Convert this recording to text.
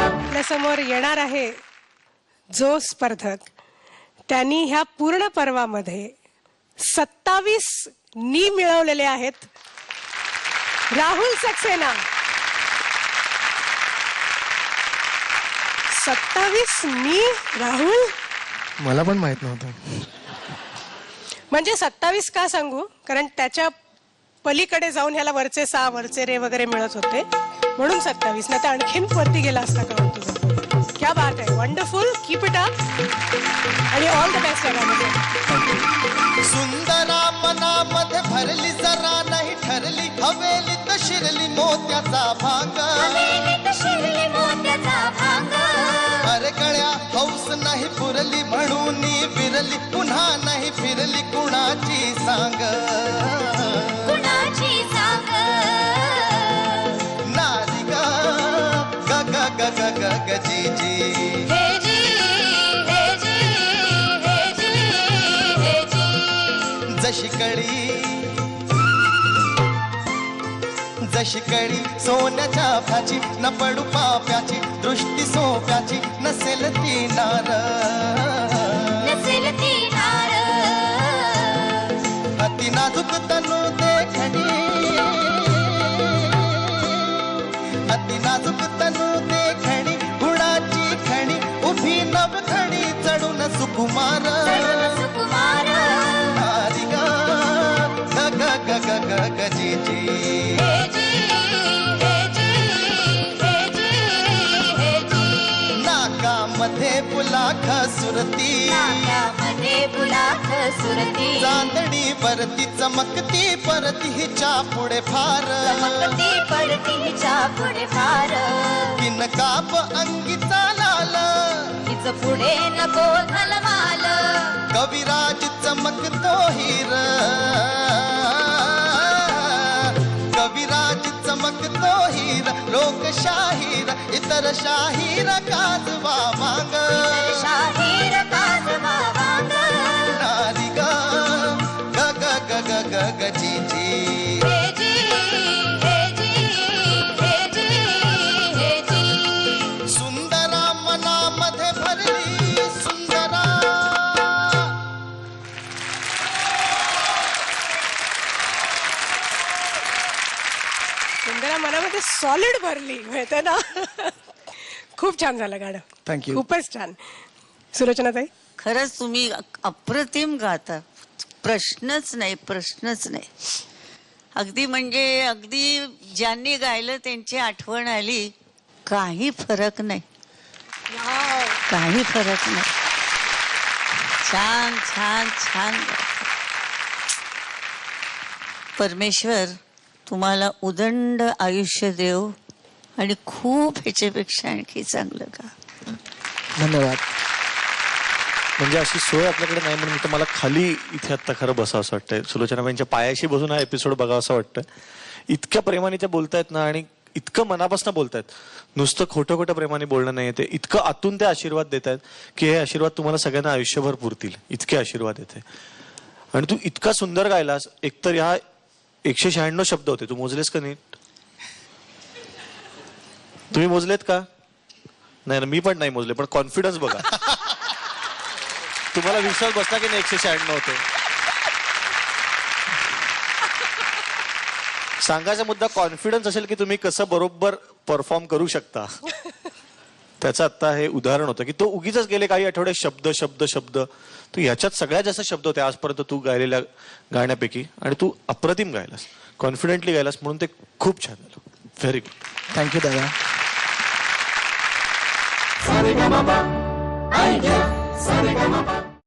आपल्या समोर येणार आहे जो स्पर्धक, त्यांनी ह्या पूर्ण पर्वामध्ये 27 नी मिळवलेले आहेत. राहुल सक्सेना 27 नी. राहुल, मला पण माहित नव्हतं. म्हणजे 27 का सांगू, कारण त्याच्या पलीकडे जाऊन ह्याला वरचे 6 वरचे रे वगैरे मिळत होते म्हणून 27, नाही तर आणखीन वरती गेला असता का तुझा. क्या बात आहे, वंडरफुल, कीप इट अप आणि ऑल द बेस्ट या गाण्यामध्ये. सुंदरा मनामध्ये भरली जरा नाही ठरली हवेलीत शिरली मोत्याचा भांग. अरे गळ्या हौस नाही पुरली म्हणून बिरली पुन्हा नाही फिरली कुणाची सांग. नारी ग ग ग ग ग ग जी जी जशी कळी सोन्याच्या भाची न पडू पाप्याची दृष्टी सोप्याची नसेल ती नार. अति नाजूक तनु देखणी अति नाजूक तनु देखणी गुणाची खणी उभी नवखणी चढून सुकुमार. नारी ग ग ग ग ग ग जी जी नाकामध्ये पुलाख सुरती चांदणी वरती चमकती परती हिच्या पुढे फार. किन काप अंगीचा लाल पुढे नको झलमाल. कविराज चमकतो हिर कविराज चमकतो हिर लोकशाहीर इतर शाहीर काजवा मांग. नारी ग ग ग ग ग ग जी जी सुंदरा मनामध्ये भरली सुंदरा. सुंदरा मनामध्ये सॉलिड भरली माहिती ना. खूप छान झालं गाणं. थँक्यू. खूपच छान. सुलोचना ताई, खरंच तुम्ही अप्रतिम गाता. प्रश्नच नाही. अगदी म्हणजे अगदी ज्यांनी गायलं त्यांची आठवण आली. काही फरक नाही. छान छान छान. परमेश्वर तुम्हाला उदंड आयुष्य देव आणि खूप ह्याच्यापेक्षा आणखी चांगलं का. धन्यवाद. म्हणजे अशी सोय आपल्याकडे नाही म्हणून तर मला खाली इथे आता खरं बसावं असं वाटतंय. सुलोचनाबाईंच्या पायाशी बसून हा एपिसोड बघावा असं वाटतं. इतक्या प्रेमाने त्या बोलतायत ना आणि इतकं मनापासून बोलतायत. नुसतं खोटं खोटं प्रेमाने बोलणं नाही येते. इतकं आतून ते आशीर्वाद देत आहेत की हे आशीर्वाद तुम्हाला सगळ्यांना आयुष्यभर पुरतील इतके आशीर्वाद येते. आणि तू इतका सुंदर गायलास. एकतर ह्या 196 शब्द होते. तू मोजलेस का नीट? तुम्ही मोजलेत का? नाही ना, मी पण नाही मोजले. पण कॉन्फिडन्स बघा. तुम्हाला विश्वास बसला की नाही 196 होते? सांगायचा मुद्दा कॉन्फिडन्स असेल की तुम्ही कसं बरोबर परफॉर्म करू शकता. त्याचं आता हे उदाहरण होतं की तो उगीच गेले काही आठवडे शब्द शब्द शब्द. तू ह्याच्यात सगळ्यात जास्त शब्द होते आजपर्यंत तू गायलेल्या गाण्यापैकी. आणि तू अप्रतिम गायलास, कॉन्फिडेंटली गायलास, म्हणून ते खूप छान झालं. Very good. थँक्यू दादा. सारेगामापा